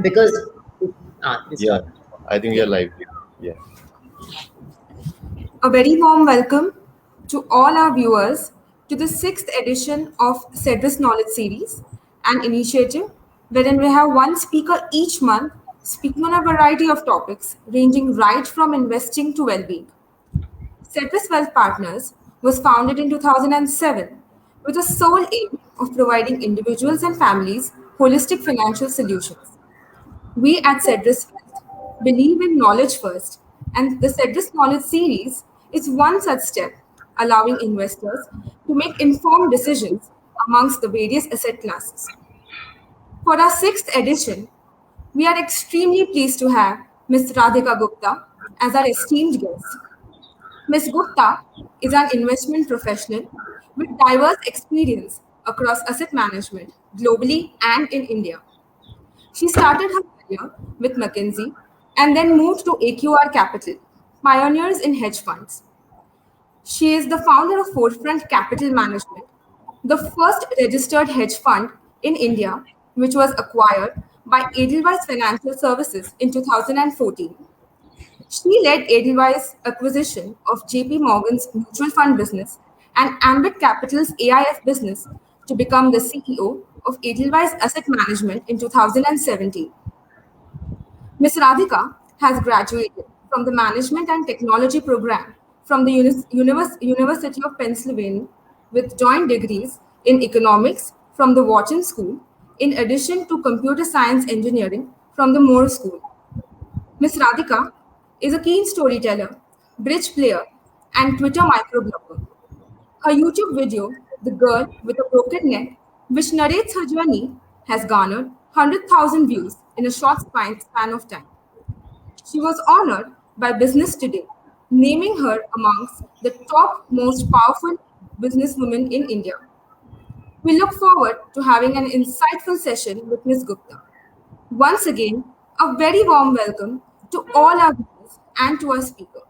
because we Yeah, start. I think we are live. Yeah. A very warm welcome to all our viewers to the sixth edition of Cedrus Knowledge Series, an initiative wherein we have one speaker each month speaking on a variety of topics ranging right from investing to well-being. Cedrus Wealth Partners was founded in 2007 with the sole aim of providing individuals and families holistic financial solutions. We at Cedrus Wealth believe in knowledge first, and the Cedrus Knowledge series is one such step, allowing investors to make informed decisions amongst the various asset classes. For our sixth edition, we are extremely pleased to have Ms. Radhika Gupta as our esteemed guest. Ms. Gupta is an investment professional with diverse experience across asset management globally and in India. She started her career with McKinsey and then moved to AQR Capital, pioneers in hedge funds. She is the founder of Forefront Capital Management, the first registered hedge fund in India, which was acquired by Edelweiss Financial Services in 2014. She led Edelweiss' acquisition of JP Morgan's mutual fund business and Ambit Capital's AIF business to become the CEO of Edelweiss Asset Management in 2017. Ms. Radhika has graduated from the Management and Technology program from the University of Pennsylvania with joint degrees in economics from the Wharton School, in addition to computer science engineering from the Moore School. Ms. Radhika is a keen storyteller, bridge player, and Twitter microblogger. Her YouTube video, The Girl with a Broken Neck, which narrates her journey, has garnered 100,000 views in a short span of time. She was honored by Business Today, naming her amongst the top most powerful businesswomen in India. We look forward to having an insightful session with Ms. Gupta. Once again, a very warm welcome to all our viewers and to our speaker.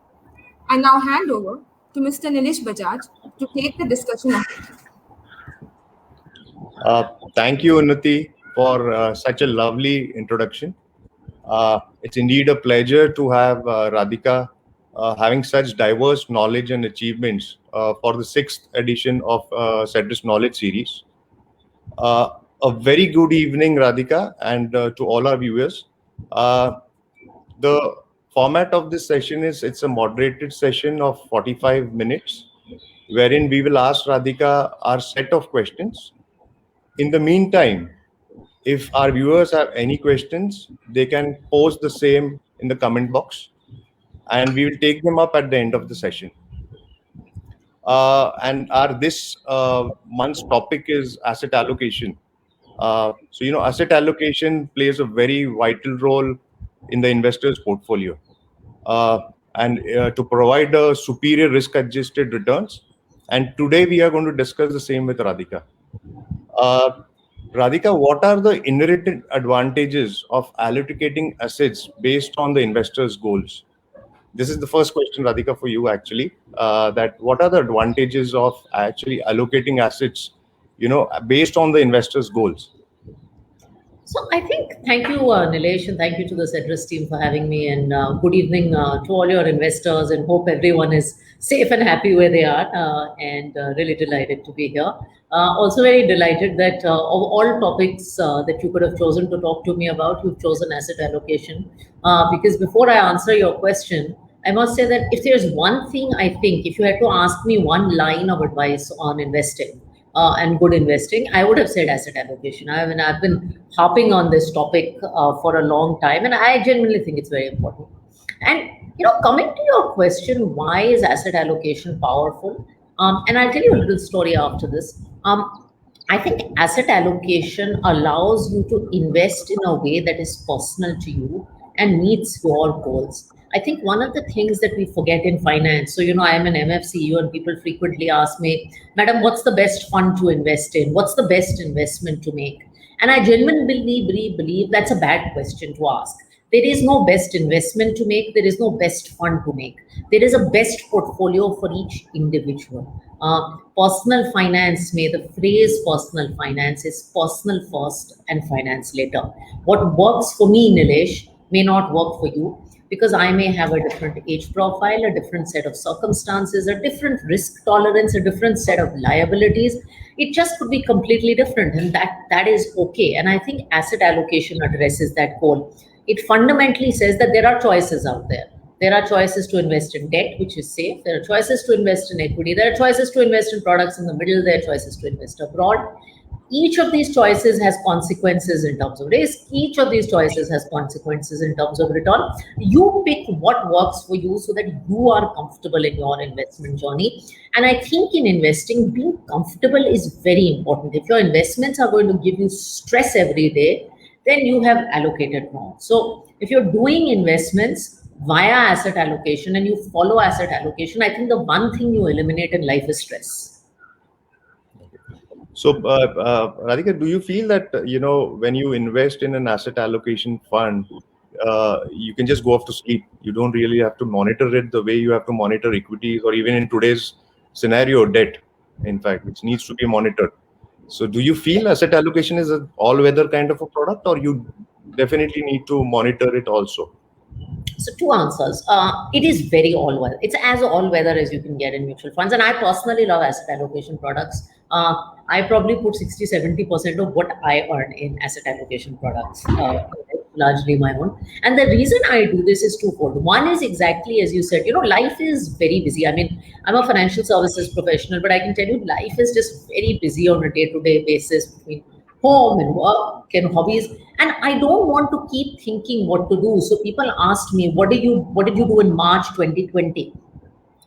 I now hand over to Mr. Nilesh Bajaj to take the discussion ahead. Thank you, Unnati, for such a lovely introduction. It's indeed a pleasure to have Radhika having such diverse knowledge and achievements for the sixth edition of Cedrus Knowledge Series. A very good evening, Radhika, and to all our viewers. The format of this session is it's a moderated session of 45 minutes, wherein we will ask Radhika our set of questions. In the meantime, if our viewers have any questions, they can post the same in the comment box, and we will take them up at the end of the session. And our this month's topic is asset allocation. Asset allocation plays a very vital role in the investor's portfolio, and to provide a superior risk-adjusted returns. And today we are going to discuss the same with Radhika. Radhika, what are the inherent advantages of allocating assets based on the investor's goals? This is the first question, Radhika, for you actually. That what are the advantages of actually allocating assets, based on the investor's goals? So I think, thank you, Nilesh, and thank you to the Cedrus team for having me. And good evening to all your investors, and hope everyone is safe and happy where they are. And really delighted to be here. Also very delighted that of all topics that you could have chosen to talk to me about, you've chosen asset allocation. Because before I answer your question, I must say that if there's one thing I think, if you had to ask me one line of advice on investing, and good investing, I would have said asset allocation. I mean, I've been harping on this topic for a long time, and I genuinely think it's very important. And coming to your question, why is asset allocation powerful? And I'll tell you a little story after this. I think asset allocation allows you to invest in a way that is personal to you and meets your goals. I think one of the things that we forget in finance, so I am an MFCEO and people frequently ask me, Madam, what's the best fund to invest in? What's the best investment to make? And I genuinely believe that's a bad question to ask. There is no best investment to make. There is no best fund to make. There is a best portfolio for each individual. Personal finance, may the phrase personal finance is personal first and finance later. What works for me, Nilesh, may not work for you because I may have a different age profile, a different set of circumstances, a different risk tolerance, a different set of liabilities. It just could be completely different, and that is okay. And I think asset allocation addresses that goal. It fundamentally says that there are choices out there. There are choices to invest in debt, which is safe. There are choices to invest in equity. There are choices to invest in products in the middle. There are choices to invest abroad. Each of these choices has consequences in terms of risk. Each of these choices has consequences in terms of return. You pick what works for you so that you are comfortable in your investment journey. And I think in investing, being comfortable is very important. If your investments are going to give you stress every day, then you have allocated wrong. So if you're doing investments via asset allocation and you follow asset allocation, I think the one thing you eliminate in life is stress. So, Radhika, do you feel that when you invest in an asset allocation fund, you can just go off to sleep? You don't really have to monitor it the way you have to monitor equities, or even in today's scenario, debt, in fact, which needs to be monitored. So, do you feel asset allocation is an all-weather kind of a product, or you definitely need to monitor it also? So two answers. It is very all weather. It's as all weather as you can get in mutual funds. And I personally love asset allocation products. I probably put 60-70% of what I earn in asset allocation products, largely my own. And the reason I do this is twofold. One is exactly as you said, life is very busy. I mean, I'm a financial services professional, but I can tell you life is just very busy on a day-to-day basis between home and work and hobbies, and I don't want to keep thinking what to do. So people asked me, what did you do in March 2020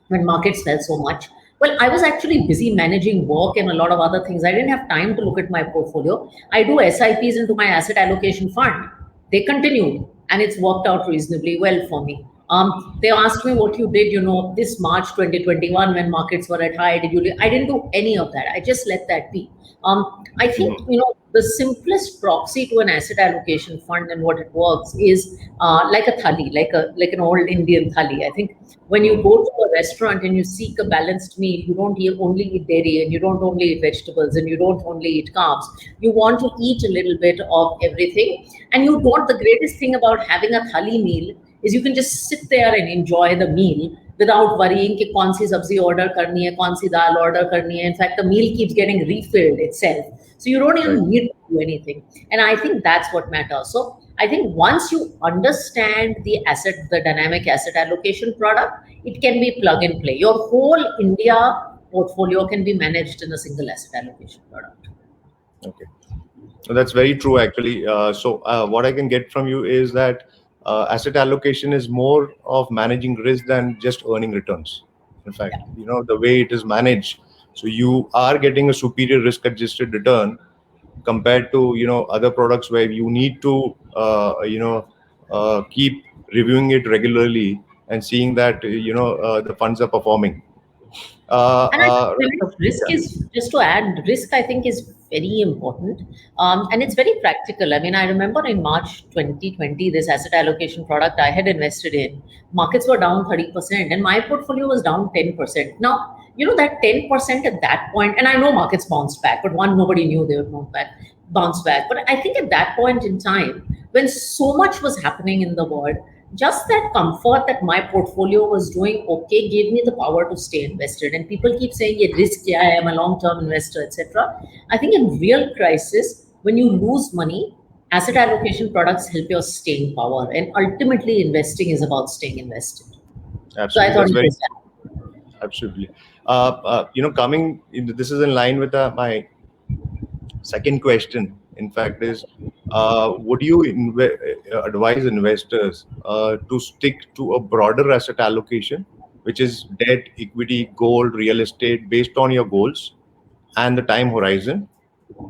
when markets fell so much? Well, I was actually busy managing work and a lot of other things. I didn't have time to look at my portfolio. I do SIPs into my asset allocation fund. They continued, and it's worked out reasonably well for me. They asked me what you did, this March 2021 when markets were at high. I didn't do any of that. I just let that be. I think the simplest proxy to an asset allocation fund and what it works is like a thali, like an old Indian thali. I think when you go to a restaurant and you seek a balanced meal, you don't only eat dairy, and you don't only eat vegetables, and you don't only eat carbs. You want to eat a little bit of everything, and you don't. The greatest thing about having a thali meal is you can just sit there and enjoy the meal without worrying कि कौन सी सब्जी order करनी है, कौन सी दाल order करनी है. In fact, the meal keeps getting refilled itself. So you don't even need to do anything. And I think that's what matters. So I think once you understand the dynamic asset allocation product, it can be plug and play. Your whole India portfolio can be managed in a single asset allocation product. Okay. So that's very true, actually. What I can get from you is that asset allocation is more of managing risk than just earning returns. In fact, the way it is managed, so you are getting a superior risk-adjusted return compared to other products where you need to keep reviewing it regularly and seeing that the funds are performing. And I think risk is, just to add, risk I think is very important, and it's very practical. I mean, I remember in March 2020, this asset allocation product I had invested in, markets were down 30%, and my portfolio was down 10%. Now, that 10% at that point, and I know markets bounced back, but nobody knew they would bounce back. But I think at that point in time, when so much was happening in the world, just that comfort that my portfolio was doing okay gave me the power to stay invested. And people keep saying, "Yeah, risk, yeah, I am a long-term investor, etc." I think in real crisis, when you lose money, asset allocation products help your staying power. And ultimately, investing is about staying invested. Absolutely. So I thought it was absolutely. This is in line with my second question. In fact, is would you advise investors to stick to a broader asset allocation, which is debt, equity, gold, real estate, based on your goals and the time horizon,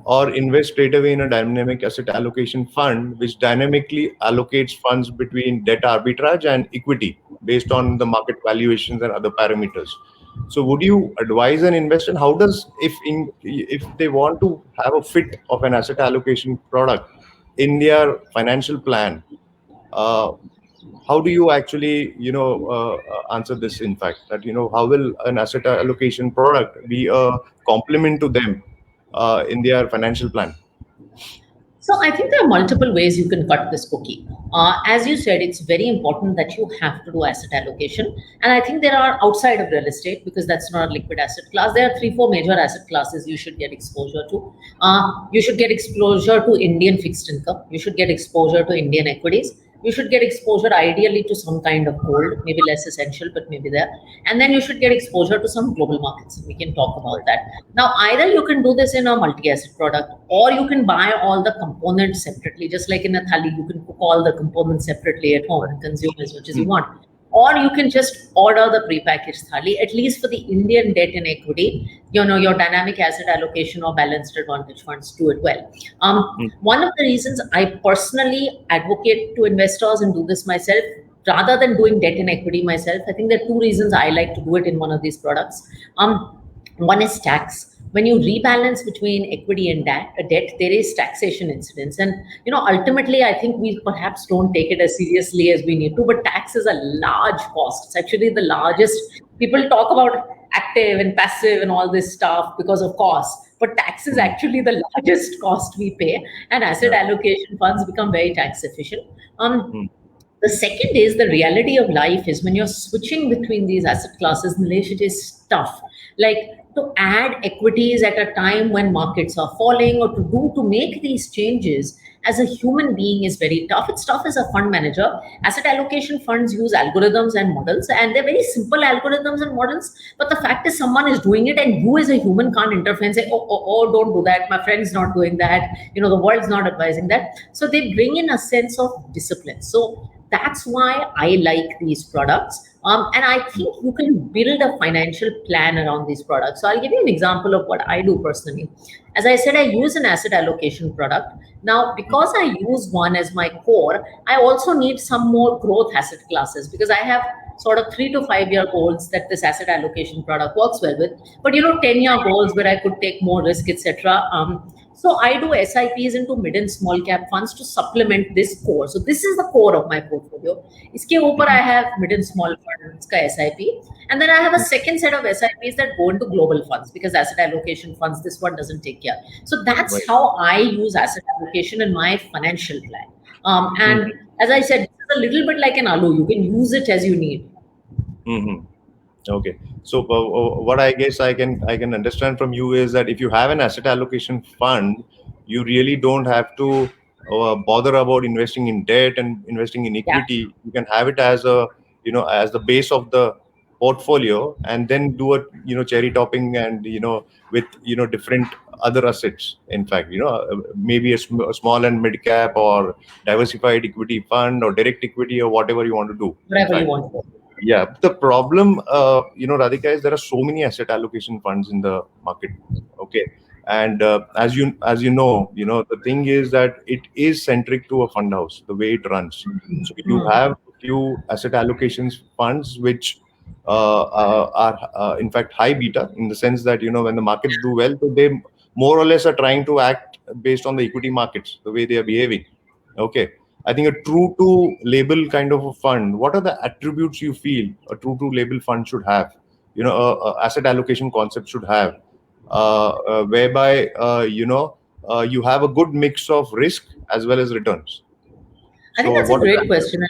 or invest straight away in a dynamic asset allocation fund, which dynamically allocates funds between debt arbitrage and equity based on the market valuations and other parameters? So would you advise an investor, how does, if they want to have a fit of an asset allocation product in their financial plan, how do you actually answer this? In fact, that how will an asset allocation product be a complement to them in their financial plan? So I think there are multiple ways you can cut this cookie. As you said, it's very important that you have to do asset allocation. And I think there are outside of real estate, because that's not a liquid asset class. There are 3, 4 major asset classes you should get exposure to. You should get exposure to Indian fixed income. You should get exposure to Indian equities. You should get exposure ideally to some kind of gold, maybe less essential, but maybe there. And then you should get exposure to some global markets. We can talk about that. Now, either you can do this in a multi-asset product, or you can buy all the components separately, just like in a thali, you can cook all the components separately at home and consume as much as you want. Or you can just order the prepackaged thali, at least for the Indian debt and equity. Your dynamic asset allocation or balanced advantage funds do it well. One of the reasons I personally advocate to investors and do this myself, rather than doing debt and equity myself, I think there are 2 reasons I like to do it in one of these products. One is tax. When you rebalance between equity and debt, there is taxation incidence. And, ultimately, I think we perhaps don't take it as seriously as we need to, but tax is a large cost. It's actually the largest. People talk about active and passive and all this stuff because of cost, but tax is actually the largest cost we pay, and asset allocation funds become very tax efficient. The second is the reality of life is when you're switching between these asset classes, Nilesh, it is tough. Like, to add equities at a time when markets are falling, or to make these changes as a human being is very tough. It's tough as a fund manager. Asset allocation funds use algorithms and models, and they're very simple algorithms and models. But the fact is, someone is doing it, and you as a human can't interfere and say, oh, don't do that. My friend's not doing that. The world's not advising that. So they bring in a sense of discipline. So that's why I like these products. And I think you can build a financial plan around these products. So I'll give you an example of what I do personally. As I said, I use an asset allocation product. Now, because I use one as my core, I also need some more growth asset classes, because I have sort of 3 to 5 year goals that this asset allocation product works well with. But 10-year goals where I could take more risk, etc. So I do SIPs into mid and small cap funds to supplement this core. So this is the core of my portfolio. Iske upar I have mid and small funds ka SIP. And then I have a second set of SIPs that go into global funds, because asset allocation funds, this one doesn't take care. So that's how I use asset allocation in my financial plan. And as I said, it's a little bit like an aloo. You can use it as you need. Okay. So what I guess I can understand from you is that if you have an asset allocation fund, you really don't have to bother about investing in debt and investing in equity. Yeah. You can have it as a as the base of the portfolio, and then do a cherry topping and with different other assets. In fact, maybe a small and mid cap or diversified equity fund or direct equity or whatever you want to do. Whatever you want to do. Yeah, the problem, Radhika, is there are so many asset allocation funds in the market. Okay, and as you know, the thing is that it is centric to a fund house, the way it runs. So you have a few asset allocations funds which are in fact high beta, in the sense that when the markets do well, so they more or less are trying to act based on the equity markets, the way they are behaving. Okay. I think a true to label kind of a fund, what are the attributes you feel a true to label fund should have? Asset allocation concept should have, whereby you have a good mix of risk as well as returns. I think that's a great question.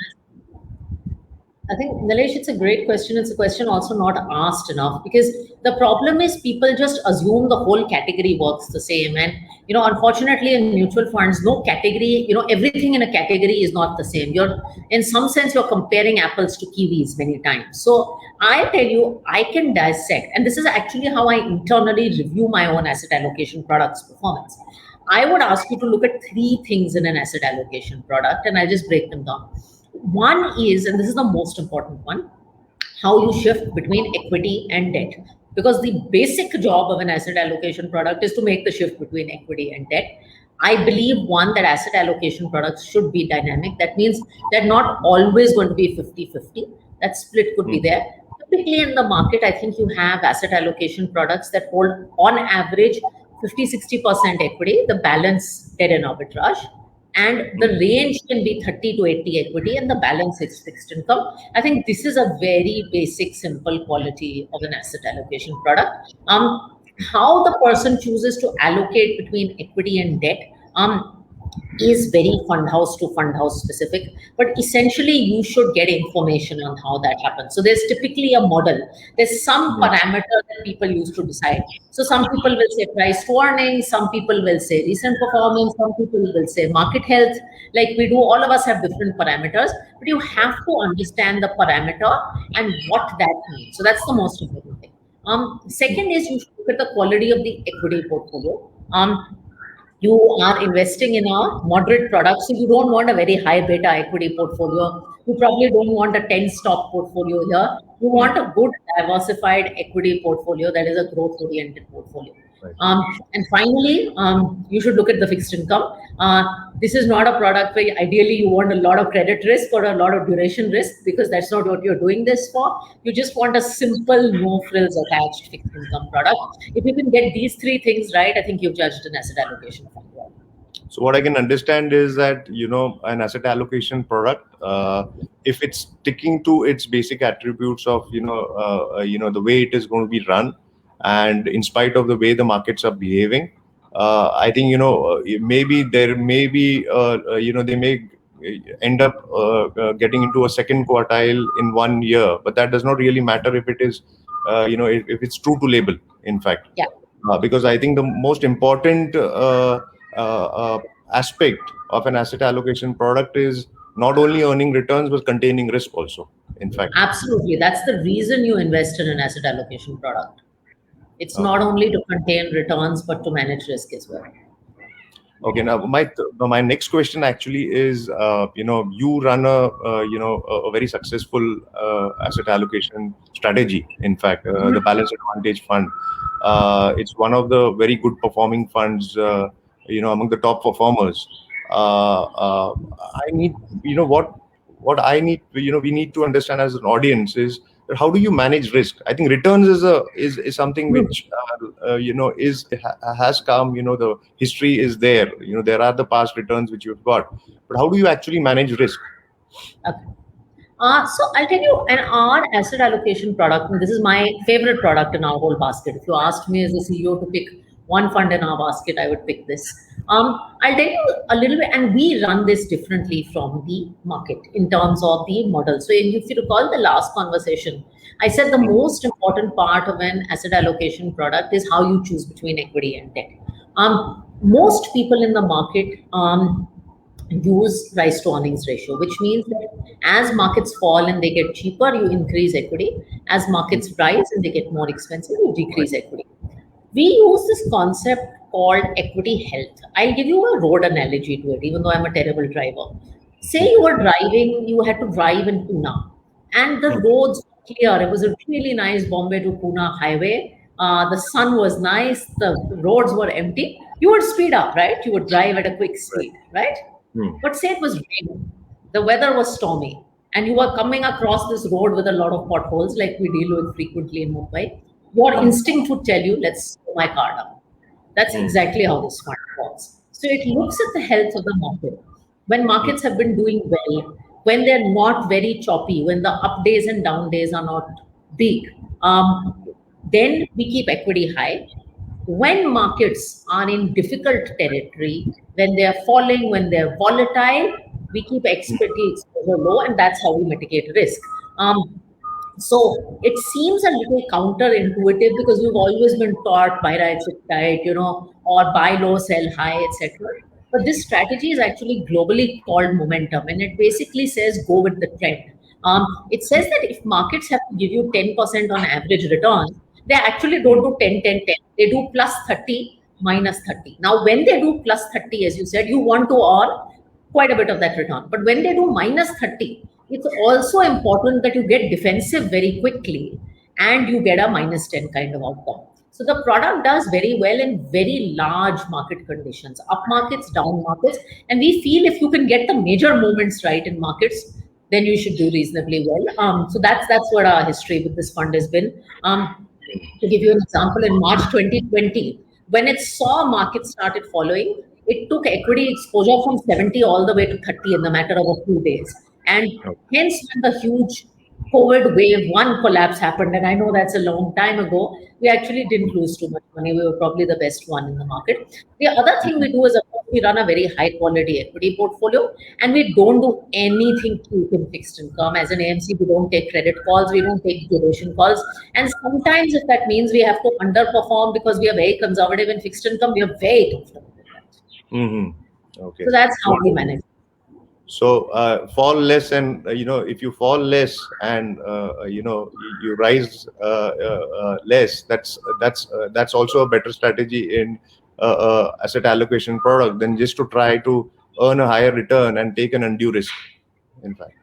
I think, Nilesh, it's a great question. It's a question also not asked enough, because the problem is people just assume the whole category works the same. And, unfortunately, in mutual funds, no category, everything in a category is not the same. In some sense, you're comparing apples to kiwis many times. So I tell you, I can dissect, and this is actually how I internally review my own asset allocation products performance. I would ask you to look at 3 things in an asset allocation product, and I'll just break them down. One is, and this is the most important one, how you shift between equity and debt. Because the basic job of an asset allocation product is to make the shift between equity and debt. I believe, one, that asset allocation products should be dynamic. That means they're not always going to be 50-50. That split could be there. Typically in the market, I think you have asset allocation products that hold, on average, 50-60% equity, the balance debt and arbitrage. and the range can be 30 to 80 equity, and the balance is fixed income. I think this is a very basic, simple quality of an asset allocation product. How the person chooses to allocate between equity and debt is very fund house to fund house specific, but essentially you should get information on how that happens. So there's typically a model, there's some parameter that people use to decide. So some people will say price to earnings, some people will say recent performance, some people will say market health, like we do. All of us have different parameters, but you have to understand the parameter and what that means. So that's the most important thing. Second is you should look at the quality of the equity portfolio. You are investing in a moderate product, so you don't want a very high beta equity portfolio. You probably don't want a 10 stock portfolio here. You want a good diversified equity portfolio that is a growth oriented portfolio. Right. And finally, you should look at the fixed income. This is not a product where ideally you want a lot of credit risk or a lot of duration risk, because that's not what you're doing this for. You just want a simple, no frills attached fixed income product. If you can get these three things right, I think you've judged an asset allocation fund well. So what I can understand is that, an asset allocation product, if it's sticking to its basic attributes of, the way it is going to be run, and in spite of the way the markets are behaving, I think, maybe there may be, they may end up getting into a second quartile in 1 year, but that does not really matter if it is, if it's true to label, in fact. Yeah. Because I think the most important aspect of an asset allocation product is not only earning returns, but containing risk also, in fact. Absolutely. That's the reason you invest in an asset allocation product. It's not only to contain returns, but to manage risk as well. Okay. Now, my next question actually is, you run a very successful asset allocation strategy. In fact, the Balanced Advantage Fund. It's one of the very good performing funds, among the top performers. I need, what I need, we need to understand as an audience is, how do you manage risk? I think returns is something which has come. The history is there. There are the past returns which you've got, but how do you actually manage risk? Okay. So I'll tell you, our asset allocation product, and this is my favorite product in our whole basket. If you asked me as a CEO to pick one fund in our basket, I would pick this. I'll tell you a little bit, and we run this differently from the market in terms of the model. So if you recall the last conversation, I said the most important part of an asset allocation product is how you choose between equity and debt. Most people in the market use price to earnings ratio, which means that as markets fall and they get cheaper, you increase equity. As markets rise and they get more expensive, you decrease equity. We use this concept called equity health. I'll give you a road analogy to it, even though I'm a terrible driver. Say you were driving, you had to drive in Pune, and the roads were clear. It was a really nice Bombay to Pune highway. The sun was nice, the roads were empty. You would speed up, right? You would drive at a quick speed, right? But say it was raining, the weather was stormy, and you were coming across this road with a lot of potholes, like we deal with frequently in Mumbai. Your instinct would tell you, let's slow my car down. That's exactly how this fund works. So it looks at the health of the market. When markets have been doing well, when they're not very choppy, when the up days and down days are not big, then we keep equity high. When markets are in difficult territory, when they're falling, when they're volatile, we keep equity exposure low, and that's how we mitigate risk. So it seems a little counterintuitive because we've always been taught buy right, sit tight, or buy low, sell high, etc. But this strategy is actually globally called momentum, and it basically says go with the trend. It says that if markets have to give you 10% on average return, they actually don't do 10, 10, 10. They do plus 30, minus 30. Now, when they do plus 30, as you said, you want to earn quite a bit of that return. But when they do minus 30, it's also important that you get defensive very quickly and you get a minus 10 kind of outcome. So the product does very well in very large market conditions, up markets, down markets. And we feel if you can get the major movements right in markets, then you should do reasonably well. So that's what our history with this fund has been. To give you an example, in March 2020, when it saw markets started following, it took equity exposure from 70 all the way to 30 in the matter of a few days. And hence, when the huge COVID wave one collapse happened, and I know that's a long time ago, we actually didn't lose too much money. We were probably the best one in the market. The other thing we do is, of course, we run a very high quality equity portfolio, and we don't do anything cheap in fixed income. As an AMC, we don't take credit calls, we don't take duration calls. And sometimes, if that means we have to underperform because we are very conservative in fixed income, we are very comfortable with that. Mm-hmm. Okay. So that's how we manage. So fall less, and if you fall less and you rise less, that's also a better strategy in asset allocation product than just to try to earn a higher return and take an undue risk. In fact,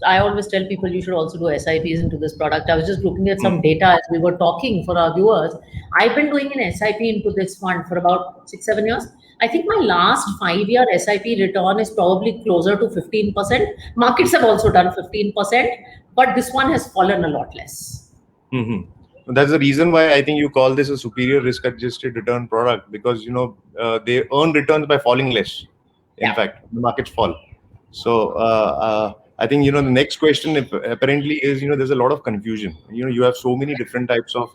I always tell people you should also do SIPs into this product. I was just looking at some data as we were talking for our viewers. I've been doing an SIP into this fund for about 6-7 years. I think my last 5-year SIP return is probably closer to 15%. Markets have also done 15%, but this one has fallen a lot less. Mm-hmm. That's the reason why I think you call this a superior risk-adjusted return product, because they earn returns by falling less. In fact, the markets fall. So I think the next question apparently is there's a lot of confusion. You have so many different types of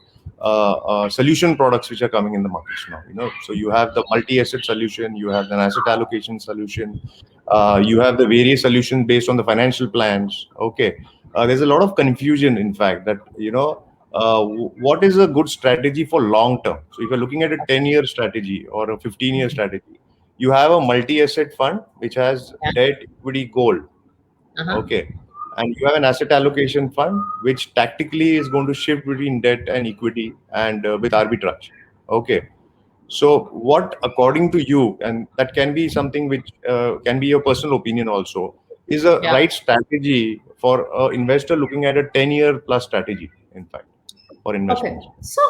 solution products which are coming in the markets now. So you have the multi-asset solution, you have an asset allocation solution, you have the various solutions based on the financial plans. Okay, there's a lot of confusion. In fact, that what is a good strategy for long term. So if you're looking at a 10-year strategy or a 15-year strategy, you have a multi-asset fund which has debt, equity, gold. Okay. And you have an asset allocation fund which tactically is going to shift between debt and equity and with arbitrage. Okay. So what, according to you, and that can be something which can be your personal opinion also, is a right strategy for an investor looking at a 10-year plus strategy, in fact, for investment? Okay. So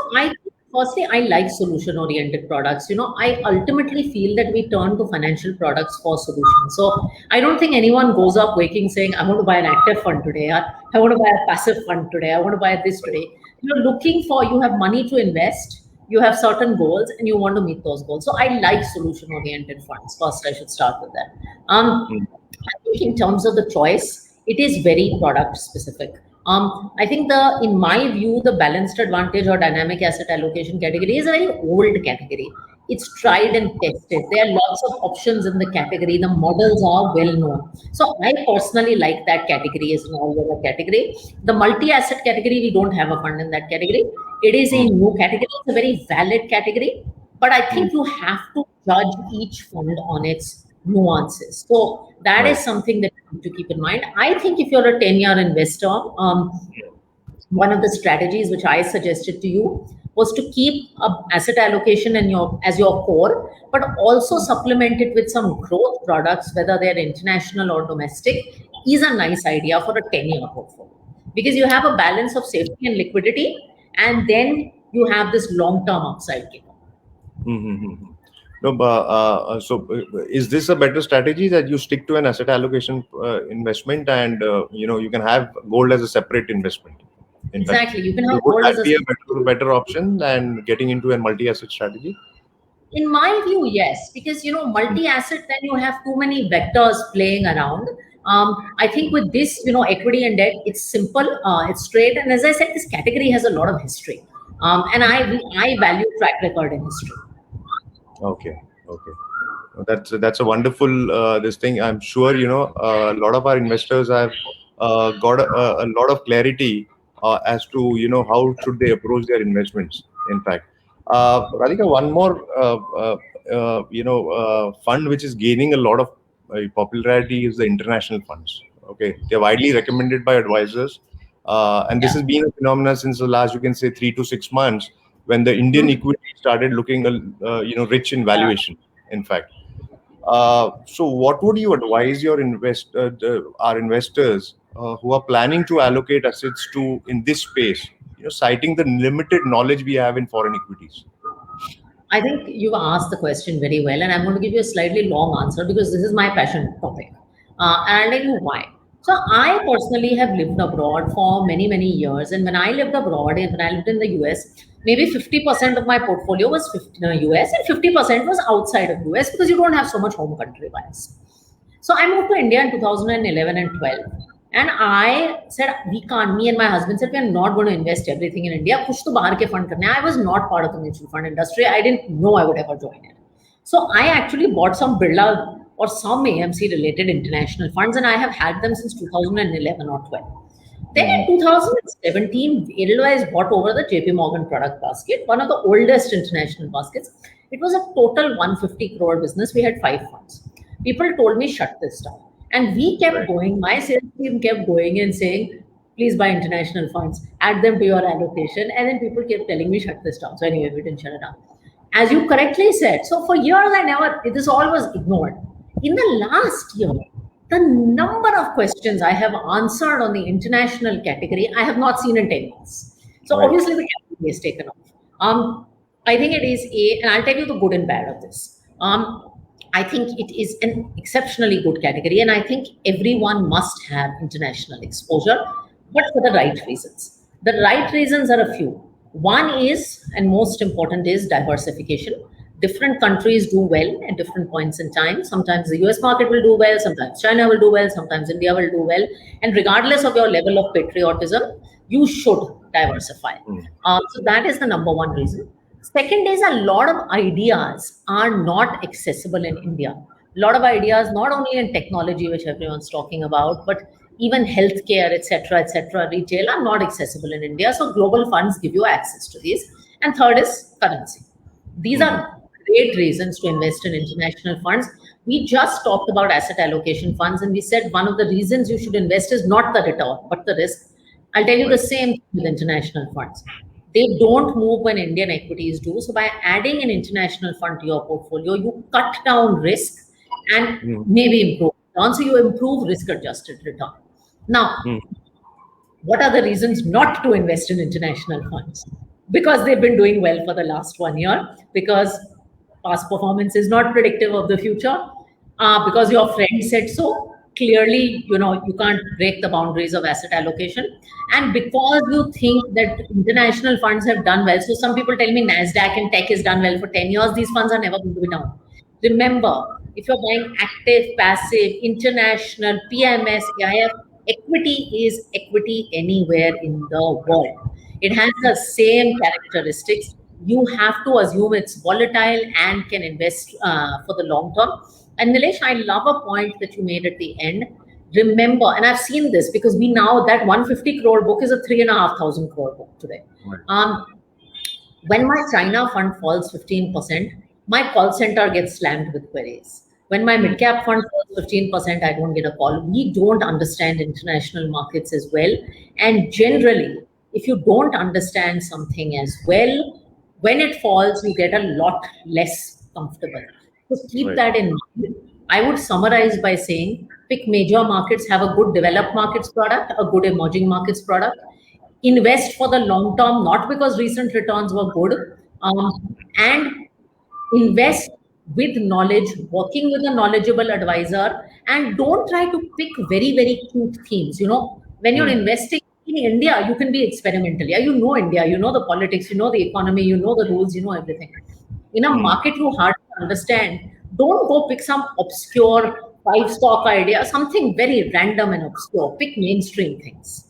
firstly, I like solution-oriented products. I ultimately feel that we turn to financial products for solutions. So I don't think anyone goes up waking saying, I want to buy an active fund today. I want to buy a passive fund today. I want to buy this today. You're looking for, you have money to invest, you have certain goals, and you want to meet those goals. So I like solution-oriented funds. First, I should start with that. I think in terms of the choice, it is very product specific. I think in my view, the balanced advantage or dynamic asset allocation category is a very old category. It's tried and tested. There are lots of options in the category. The models are well known. So I personally like that category as an all-weather category. The multi-asset category, we don't have a fund in that category. It is a new category. It's a very valid category. But I think you have to judge each fund on its nuances. So that is something that you need to keep in mind. I think if you're a 10-year investor, one of the strategies which I suggested to you was to keep asset allocation as your core, but also supplement it with some growth products, whether they're international or domestic, is a nice idea for a 10-year portfolio. Because you have a balance of safety and liquidity, and then you have this long-term upside kick. No, so is this a better strategy that you stick to an asset allocation investment, and you can have gold as a separate investment? Exactly, you can have gold as a better option than getting into a multi-asset strategy? In my view, yes, because multi-asset, then you have too many vectors playing around. I think with this, equity and debt, it's simple, it's straight, and as I said, this category has a lot of history, and I value track record in history. Okay. That's a wonderful this thing. I'm sure a lot of our investors have got a lot of clarity as to how should they approach their investments. In fact, Radhika, one more fund which is gaining a lot of popularity is the international funds. Okay, they're widely recommended by advisors, and this has been a phenomenon since the last, you can say, 3 to 6 months, when the Indian equity started looking rich in valuation. In fact, so what would you advise your our investors who are planning to allocate assets to in this space, citing the limited knowledge we have in foreign equities? I think you've asked the question very well, and I'm going to give you a slightly long answer because this is my passion topic, and I'll tell you why. So I personally have lived abroad for many, many years. And when I lived abroad, and when I lived in the US, maybe 50% of my portfolio was US and 50% was outside of US because you don't have so much home country bias. So I moved to India in 2011 and 12. And I said, we can't, me and my husband said, we are not going to invest everything in India. Kuch to bahar ke fund karne hai. I was not part of the mutual fund industry. I didn't know I would ever join it. So I actually bought some Birla or some AMC related international funds, and I have had them since 2011 or 12. Then in 2017, Edelweiss bought over the JP Morgan product basket, one of the oldest international baskets. It was a total 150 crore business. We had 5 funds. People told me, shut this down. And we kept going. My sales team kept going and saying, please buy international funds, add them to your allocation. And then people kept telling me, shut this down. So anyway, we didn't shut it down. As you correctly said, so for years this all was ignored. In the last year, the number of questions I have answered on the international category, I have not seen in 10 years. So obviously the category is taken off. I think it is and I'll tell you the good and bad of this. I think it is an exceptionally good category, and I think everyone must have international exposure, but for the right reasons. The right reasons are a few. One is, and most important, is diversification. Different countries do well at different points in time. Sometimes the US market will do well, sometimes China will do well, sometimes India will do well. And regardless of your level of patriotism, you should diversify. So that is the number one reason. Second is, a lot of ideas are not accessible in India. A lot of ideas, not only in technology, which everyone's talking about, but even healthcare, etc., retail are not accessible in India. So global funds give you access to these. And third is currency. These are great reasons to invest in international funds. We just talked about asset allocation funds, and we said one of the reasons you should invest is not the return, but the risk. I'll tell you the same with international funds. They don't move when Indian equities do. So by adding an international fund to your portfolio, you cut down risk and maybe improve return. So you improve risk-adjusted return. Now, what are the reasons not to invest in international funds? Because they've been doing well for the last 1 year, because past performance is not predictive of the future, because your friend said so. Clearly, you can't break the boundaries of asset allocation. And because you think that international funds have done well, so some people tell me NASDAQ and tech has done well for 10 years, these funds are never going to be down. Remember, if you're buying active, passive, international, PMS, AIF, equity is equity anywhere in the world. It has the same characteristics. You have to assume it's volatile and can invest for the long term. And Nilesh, I love a point that you made at the end. Remember, and I've seen this because that 150 crore book is a 3,500 crore book today. When my China fund falls 15%, my call center gets slammed with queries. When my mid-cap fund falls 15%, I don't get a call. We don't understand international markets as well. And generally, if you don't understand something as well, when it falls, you get a lot less comfortable. So keep that in mind. I would summarize by saying, pick major markets, have a good developed markets product, a good emerging markets product. Invest for the long term, not because recent returns were good, and invest with knowledge, working with a knowledgeable advisor, and don't try to pick very, very cute themes. When you're investing in India, you can be experimental. Yeah, you know India, you know the politics, you know the economy, you know the rules, you know everything. In a market you hardly understand, don't go pick some obscure 5-stock idea, something very random and obscure. Pick mainstream things.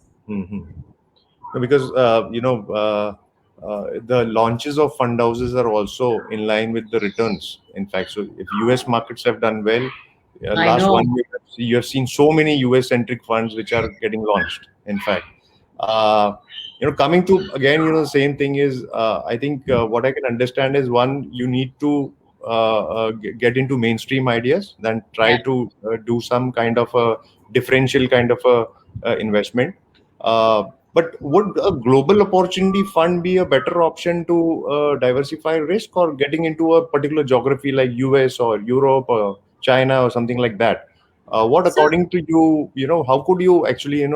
Because the launches of fund houses are also in line with the returns. In fact, so if US markets have done well, last 1 year you have seen so many US centric funds which are getting launched. In fact, coming to again, the same thing is, I think what I can understand is, one, you need to get into mainstream ideas, then try to do some kind of a differential kind of a investment. But would a global opportunity fund be a better option to diversify risk, or getting into a particular geography like US or Europe or China or something like that? What, according to you, how could you actually,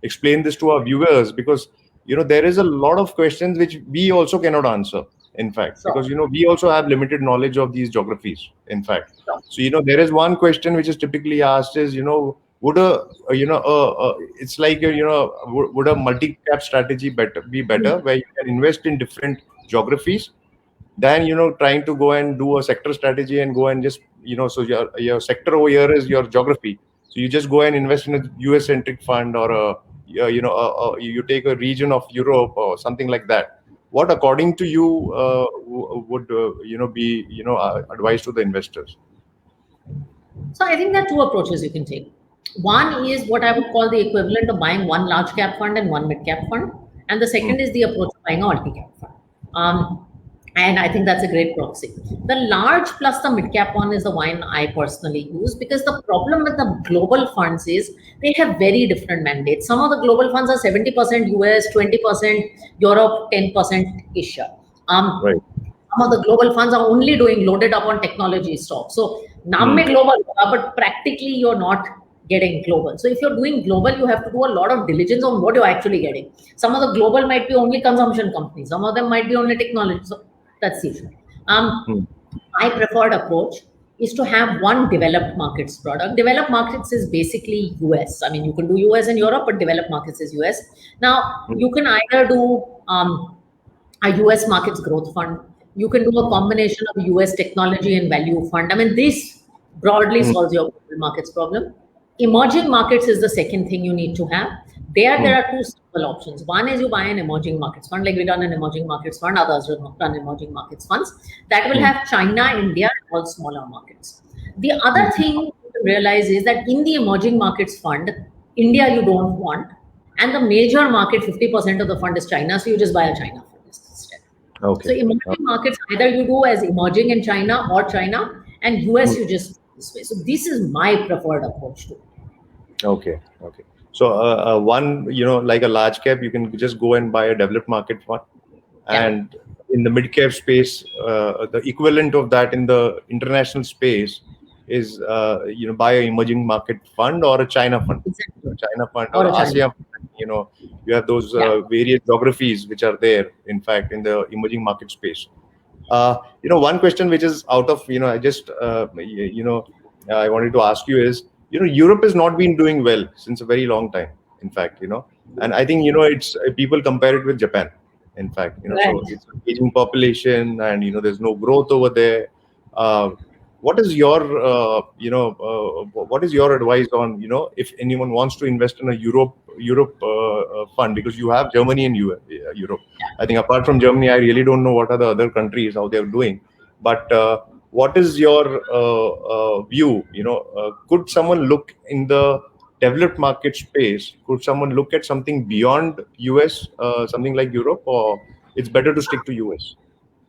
explain this to our viewers? Because, there is a lot of questions which we also cannot answer, in fact, because, we also have limited knowledge of these geographies, in fact. So, there is one question which is typically asked is, would it's like would a multi-cap strategy be better, where you can invest in different geographies than trying to go and do a sector strategy and go and just so your sector over here is your geography, so you just go and invest in a US centric fund, or you take a region of Europe or something like that. What according to you would be advice to the investors? So I think there are two approaches you can take. One is what I would call the equivalent of buying one large cap fund and one mid cap fund, and the second is the approach of buying a multi cap fund. And I think that's a great proxy. The large plus the mid cap one is the one I personally use, because the problem with the global funds is they have very different mandates. Some of the global funds are 70% US, 20% Europe, 10% Asia. Right. Some of the global funds are only doing loaded up on technology stocks. So naam mein global, but practically you're not getting global. So if you're doing global, you have to do a lot of diligence on what you're actually getting. Some of the global might be only consumption companies. Some of them might be only technology. So that's the issue. My preferred approach is to have one developed markets product. Developed markets is basically US. I mean, you can do US and Europe, but developed markets is US. Now, you can either do a US markets growth fund. You can do a combination of US technology and value fund. I mean, this broadly solves your global markets problem. Emerging markets is the second thing you need to have. There are two simple options. One is you buy an emerging markets fund, like we run an emerging markets fund, others run emerging markets funds. That will have China, India, and all smaller markets. The other thing you realize is that in the emerging markets fund, India you don't want, and the major market, 50% of the fund is China, so you just buy a China fund instead. Okay. So emerging markets, either you do as emerging in China or China, and US you just this way. So this is my preferred approach to it. Okay. So one, like a large cap, you can just go and buy a developed market fund, and in the mid cap space, the equivalent of that in the international space is buy an emerging market fund or a China fund, China fund or Asia fund. You have those various geographies which are there, in fact, in the emerging market space. One question which is out of I just I wanted to ask you is, Europe has not been doing well since a very long time, in fact, and I think it's people compare it with Japan, in fact, so it's an aging population, and there's no growth over there. What is your what is your advice on if anyone wants to invest in a Europe fund, because you have Germany and Europe. I think apart from Germany, I really don't know what are the other countries, how they're doing, but what is your view? Could someone look in the developed market space? Could someone look at something beyond US, something like Europe, or it's better to stick to US?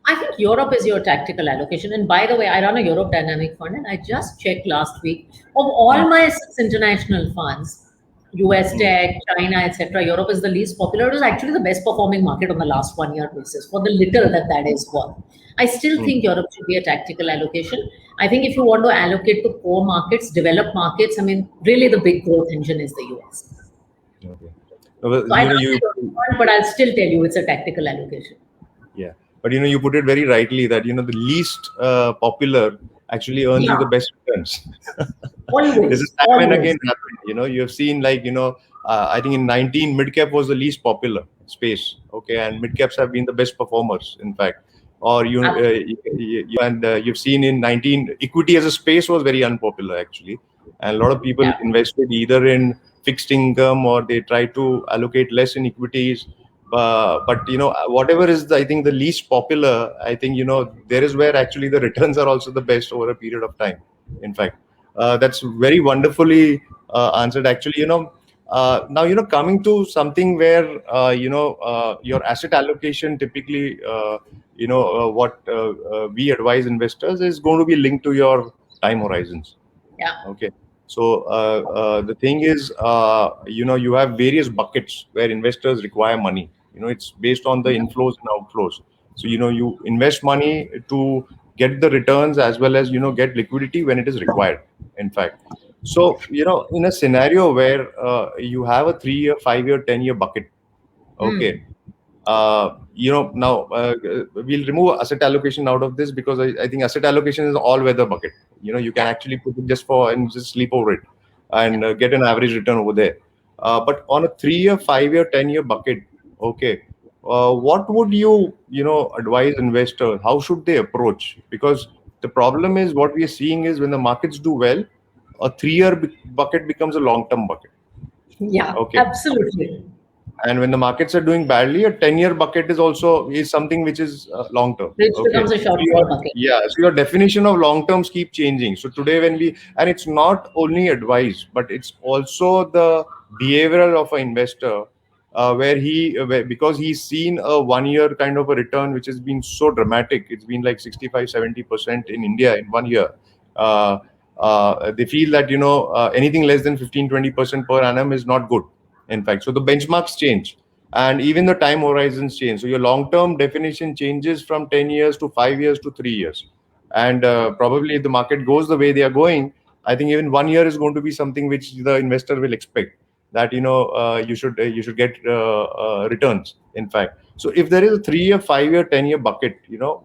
I think Europe is your tactical allocation. And by the way, I run a Europe dynamic fund, and I just checked last week, of all my 6 international funds, US tech, China, etc., Europe is the least popular. It was actually the best performing market on the last 1 year basis for the little that is worth. I still think Europe should be a tactical allocation. I think if you want to allocate to core markets, developed markets, I mean, really the big growth engine is the US. Okay. So I don't know, but I'll still tell you it's a tactical allocation. Yeah. But you put it very rightly that the least popular actually earns you the best returns. Always. This is time and again happened. You have seen, like, I think in 19 mid cap was the least popular space. Okay, and mid caps have been the best performers, in fact. Or you've seen in 19 equity as a space was very unpopular actually, and a lot of people invested either in fixed income or they try to allocate less in equities. But whatever is I think the least popular, I think there is where actually the returns are also the best over a period of time. In fact, that's very wonderfully answered. Actually, now coming to something where your asset allocation typically, what we advise investors is going to be linked to your time horizons. Yeah. Okay. So the thing is, you have various buckets where investors require money. It's based on the inflows and outflows. So you invest money to get the returns as well as get liquidity when it is required. In fact, so in a scenario where you have a 3-year, 5-year, 10-year bucket, okay. Now we'll remove asset allocation out of this because I think asset allocation is all weather bucket. You can actually put it just for and just sleep over it. and get an average return over there. But on a 3-year, 5-year, 10-year bucket, okay, what would you advise investors? How should they approach? Because the problem is what we are seeing is when the markets do well, a 3-year bucket becomes a long-term bucket. Yeah, Okay. absolutely. And when the markets are doing badly, a 10-year bucket is something which is long term. Which Okay. becomes a So short-term bucket. so your definition of long terms keep changing. So today and it's not only advice, but it's also the behavioral of an investor, because he's seen a 1 year kind of a return, which has been so dramatic. It's been like 65-70% in India in 1 year. Uh, they feel that, anything less than 15-20% per annum is not good, in fact. So the benchmarks change and even the time horizons change. So your long term definition changes from 10 years to 5 years to 3 years. And probably if the market goes the way they are going, I think even 1 year is going to be something which the investor will expect, that you should get returns, in fact. So if there is a 3-year, 5-year, 10-year bucket,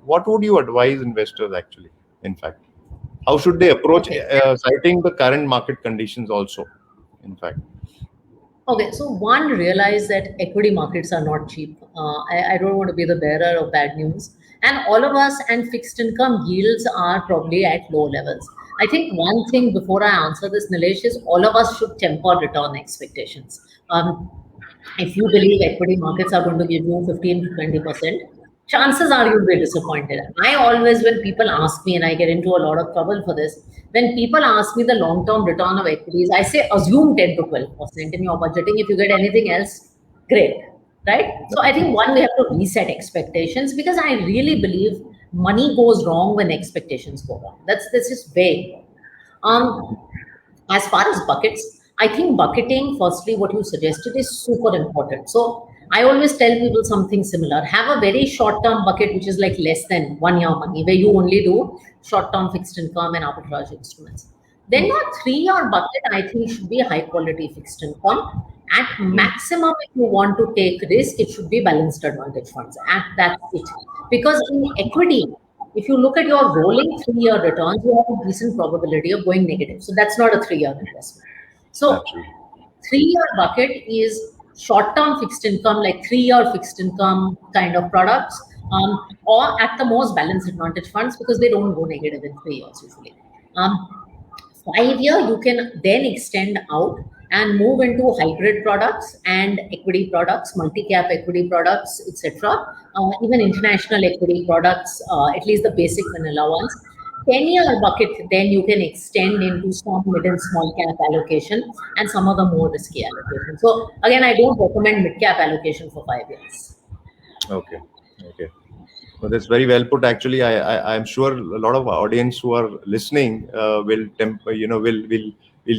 what would you advise investors actually, in fact? How should they approach Okay. citing the current market conditions also, in fact? Okay, so one, realize that equity markets are not cheap. I don't want to be the bearer of bad news. And all of us and fixed income yields are probably at low levels. I think one thing before I answer this, Nilesh, is all of us should temper return expectations. If you believe equity markets are going to give you 15 to 20%, chances are you'll be disappointed. I always, when people ask me, and I get into a lot of trouble for this, when people ask me the long term return of equities, I say assume 10 to 12% in your budgeting. If you get anything else, great. Right? So I think one, we have to reset expectations, because I really believe money goes wrong when expectations go wrong. That's just vague. As far as buckets, I think bucketing, firstly, what you suggested is super important. So I always tell people something similar. Have a very short term bucket, which is like less than 1 year money, where you only do short term fixed income and arbitrage instruments. Then your 3 year bucket, I think, should be high quality fixed income. At maximum, if you want to take risk, it should be balanced advantage funds. And that's it. Because in equity, if you look at your rolling 3 year returns, you have a decent probability of going negative. So that's not a 3 year investment. So Absolutely. 3 year bucket is short-term fixed income, like 3 year fixed income kind of products, or at the most balanced advantage funds, because they don't go negative in 3 years usually. 5 year, you can then extend out and move into hybrid products and equity products, multi-cap equity products, etc. Even international equity products, at least the basic vanilla ones. 10 year bucket, then you can extend into some mid and small cap allocation and some of the more risky allocation. So again, I don't recommend mid cap allocation for 5 years. Okay. Okay. So that's very well put. Actually, I'm sure a lot of audience who are listening will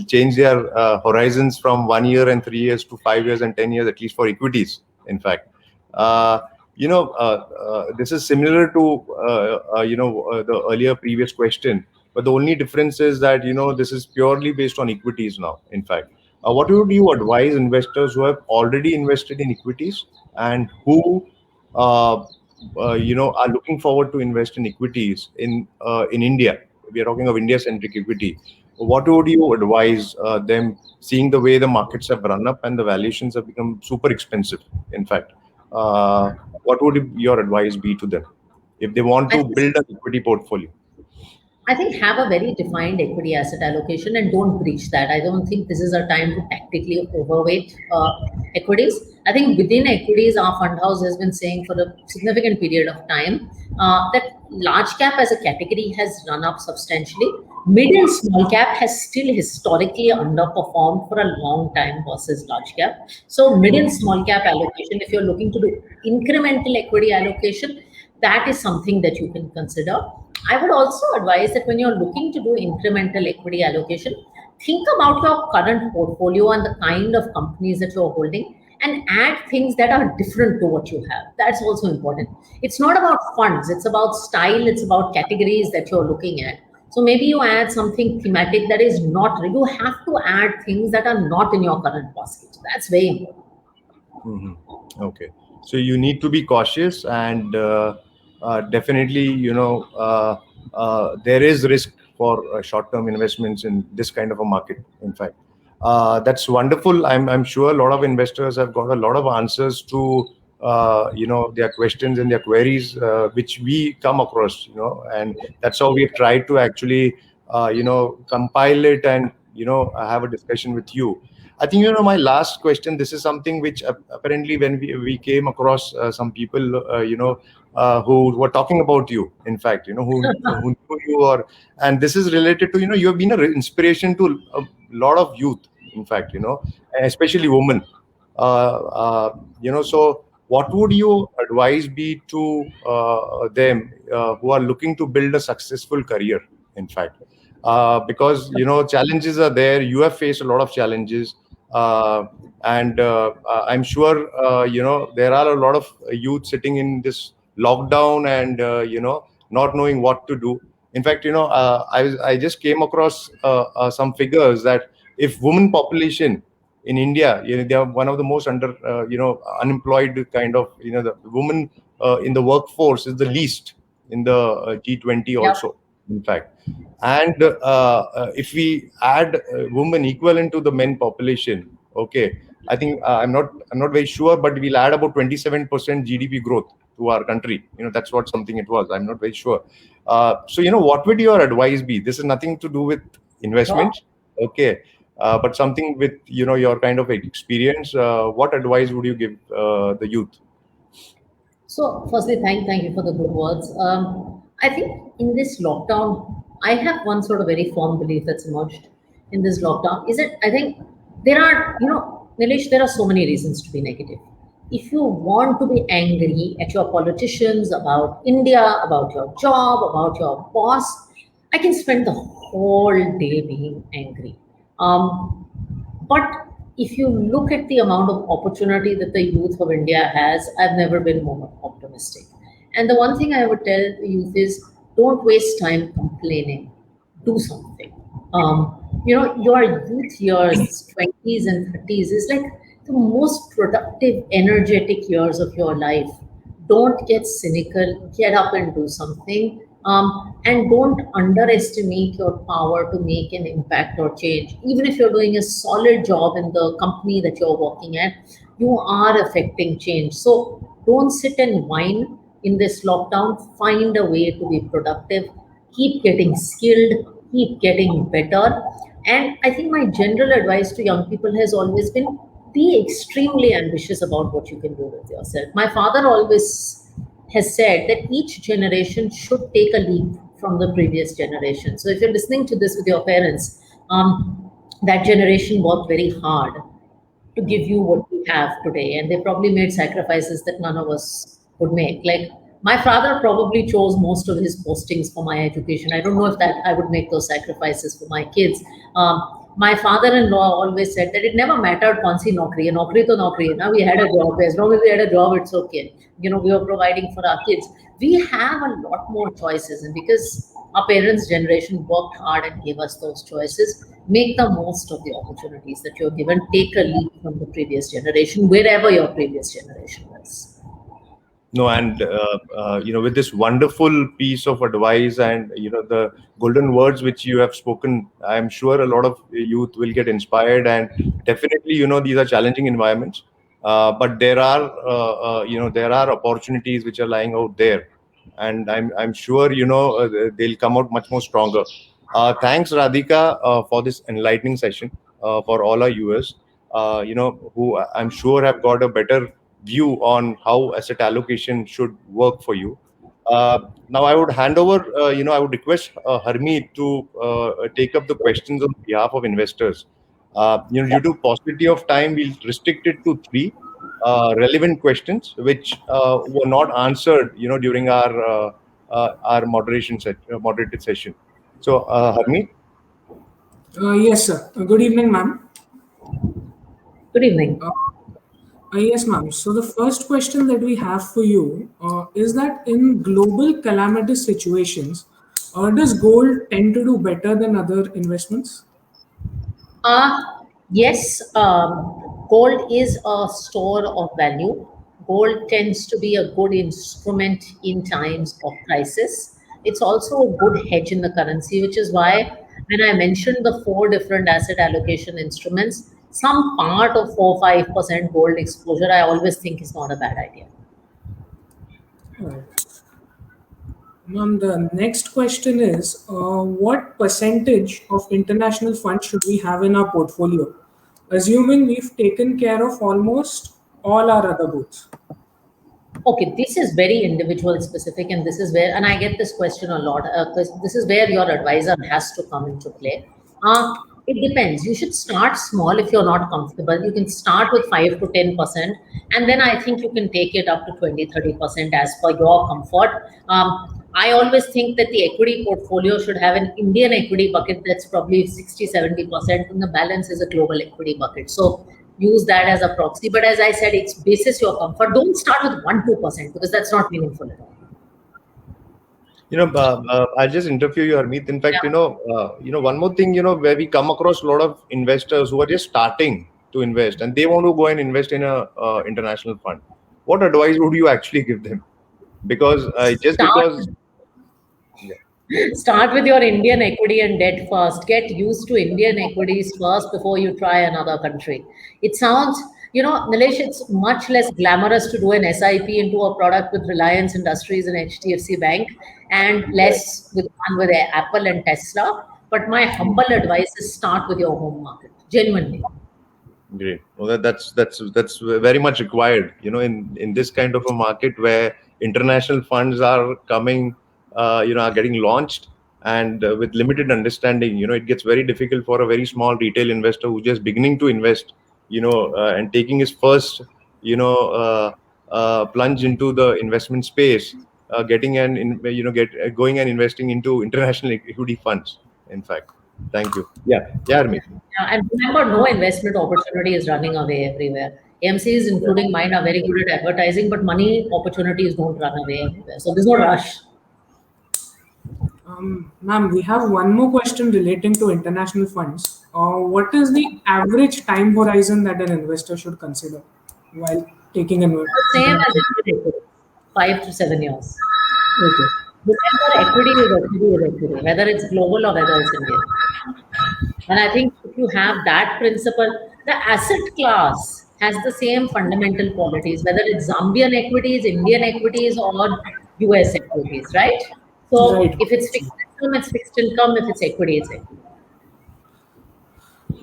change their horizons from 1 year and 3 years to 5 years and 10 years, at least for equities. In fact, this is similar to the earlier previous question, but the only difference is that this is purely based on equities now. In fact, what would you advise investors who have already invested in equities and who are looking forward to invest in equities in India? We are talking of India-centric equity. What would you advise them, seeing the way the markets have run up and the valuations have become super expensive? In fact, what would your advice be to them if they want I to think build an equity portfolio? I think have a very defined equity asset allocation and don't breach that. I don't think this is a time to tactically overweight equities. I think within equities, our fund house has been saying for a significant period of time that large cap as a category has run up substantially. Mid and small cap has still historically underperformed for a long time versus large cap. So mid and small cap allocation, if you're looking to do incremental equity allocation, that is something that you can consider. I would also advise that when you're looking to do incremental equity allocation, think about your current portfolio and the kind of companies that you're holding and add things that are different to what you have. That's also important. It's not about funds, it's about style, it's about categories that you're looking at. So maybe you add something thematic that is not, you have to add things that are not in your current basket. That's very important. Mm-hmm. Okay. So you need to be cautious and definitely, there is risk for short-term investments in this kind of a market, in fact. That's wonderful. I'm sure a lot of investors have got a lot of answers to their questions and their queries, which we come across, and that's how we've tried to actually compile it and have a discussion with you. I think my last question. This is something which apparently when we came across some people who were talking about you. In fact, who knew you, or and this is related to you have been an inspiration to a lot of youth. In fact, especially women. So what would your advice be to them who are looking to build a successful career? In fact, because challenges are there. You have faced a lot of challenges, and I'm sure there are a lot of youth sitting in this lockdown and not knowing what to do. In fact, I just came across some figures that if women population in India, they are one of the most unemployed kind of, the women in the workforce is the least in the G20 Yeah. also, in fact. And if we add women equivalent to the men population, okay, I think I'm not very sure, but we'll add about 27% GDP growth to our country. That's what something it was. I'm not very sure. So what would your advice be? This is nothing to do with Sure. investments, okay, but something with your kind of experience. What advice would you give the youth? So, firstly, thank you for the good words. I think in this lockdown, I have one sort of very firm belief that's emerged in this lockdown is that I think there are, Nilesh, there are so many reasons to be negative. If you want to be angry at your politicians, about India, about your job, about your boss, I can spend the whole day being angry. But if you look at the amount of opportunity that the youth of India has, I've never been more optimistic. And the one thing I would tell the youth is don't waste time complaining, do something. Your youth years, 20s and 30s, is like the most productive, energetic years of your life. Don't get cynical, get up and do something. And don't underestimate your power to make an impact or change. Even if you're doing a solid job in the company that you're working at, you are affecting change. So don't sit and whine in this lockdown. Find a way to be productive. Keep getting skilled, keep getting better. And I think my general advice to young people has always been be extremely ambitious about what you can do with yourself. My father always has said that each generation should take a leap from the previous generation. So if you're listening to this with your parents, that generation worked very hard to give you what we have today. And they probably made sacrifices that none of us would make. Like my father probably chose most of his postings for my education. I don't know if that I would make those sacrifices for my kids. My father-in-law always said that it never mattered kaun si naukri to naukri hai. Now we had a job. As long as we had a job, it's okay. We were providing for our kids. We have a lot more choices, and because our parents' generation worked hard and gave us those choices, make the most of the opportunities that you're given. Take a leap from the previous generation, wherever your previous generation was. No, and with this wonderful piece of advice and the golden words which you have spoken, I'm sure a lot of youth will get inspired. And definitely, these are challenging environments, but there are opportunities which are lying out there, and I'm sure they'll come out much more stronger. Thanks, Radhika, for this enlightening session for all our viewers. Who I'm sure have got a better view on how asset allocation should work for you. Now, I would hand over, I would request Harmeet to take up the questions on behalf of investors. Due to paucity of time, we'll restrict it to three relevant questions, which were not answered, during our moderated session. So, Harmeet. Yes, sir. Good evening, ma'am. Good evening. Yes, ma'am. So the first question that we have for you is that in global calamitous situations, does gold tend to do better than other investments? Uh, yes, gold is a store of value. Gold tends to be a good instrument in times of crisis. It's also a good hedge in the currency, which is why when I mentioned the 4 different asset allocation instruments, some part of 4-5% gold exposure, I always think is not a bad idea. Alright. Ma'am, the next question is, what percentage of international funds should we have in our portfolio, assuming we've taken care of almost all our other goods? Okay, this is very individual specific, and this is where, and I get this question a lot, because this is where your advisor has to come into play. It depends. You should start small if you're not comfortable. You can start with 5 to 10%, and then I think you can take it up to 20-30% as per your comfort. I always think that the equity portfolio should have an Indian equity bucket that's probably 60-70%, and the balance is a global equity bucket. So use that as a proxy. But as I said, it's basis your comfort. Don't start with 1-2% because that's not meaningful at all. I'll just interview you, Harmeet. In fact, one more thing, where we come across a lot of investors who are just starting to invest and they want to go and invest in a international fund. What advice would you actually give them? Because Start with your Indian equity and debt first. Get used to Indian equities first before you try another country. It sounds, Nilesh, it's much less glamorous to do an SIP into a product with Reliance Industries and HDFC Bank, and less with one with Apple and Tesla. But my humble advice is start with your home market. Genuinely. Great. Well, that's very much required. In this kind of a market where international funds are coming, are getting launched, and with limited understanding, it gets very difficult for a very small retail investor who's just beginning to invest, and taking his first, plunge into the investment space, going and investing into international equity funds. In fact, thank you. Yeah, Harmeet. Yeah, and remember, no investment opportunity is running away everywhere. AMCs, including mine, are very good at advertising, but money opportunities don't run away everywhere. So there's no rush. Ma'am, we have one more question relating to international funds. What is the average time horizon that an investor should consider while taking investment? Same as equity, 5 to 7 years. Okay. Remember, equity is equity, whether it's global or whether it's Indian. And I think if you have that principle, the asset class has the same fundamental qualities, whether it's Zambian equities, Indian equities, or US equities, right? So Right. if it's fixed income, it's fixed income. If it's equity, it's equity.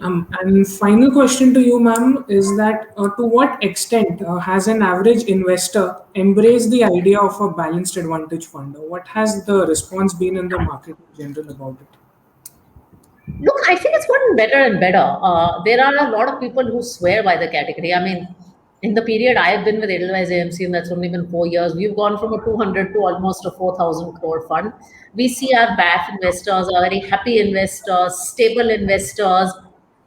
And final question to you, ma'am, is that to what extent has an average investor embraced the idea of a balanced advantage fund? What has the response been in the market in general about it? Look, I think it's gotten better and better. There are a lot of people who swear by the category. I mean, in the period I have been with Edelweiss AMC, and that's only been 4 years, we've gone from a 200 to almost a 4,000 crore fund. We see our BAF investors are very happy investors, stable investors.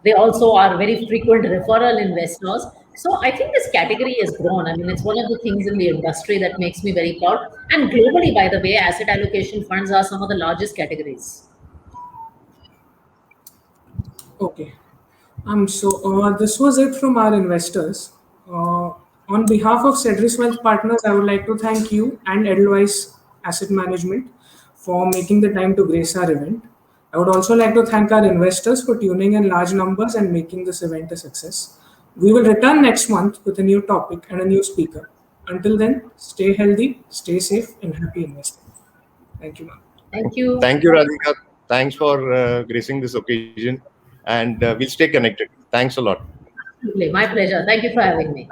They also are very frequent referral investors. So I think this category has grown. I mean, it's one of the things in the industry that makes me very proud. And globally, by the way, asset allocation funds are some of the largest categories. Okay. So this was it from our investors. On behalf of Cedrus Wealth Partners, I would like to thank you and Edelweiss Asset Management for making the time to grace our event. I would also like to thank our investors for tuning in large numbers and making this event a success. We will return next month with a new topic and a new speaker. Until then, stay healthy, stay safe, and happy investing. Thank you, ma'am. Thank you. Thank you, Radhika. Thanks for gracing this occasion, and we'll stay connected. Thanks a lot. Absolutely. My pleasure. Thank you for having me.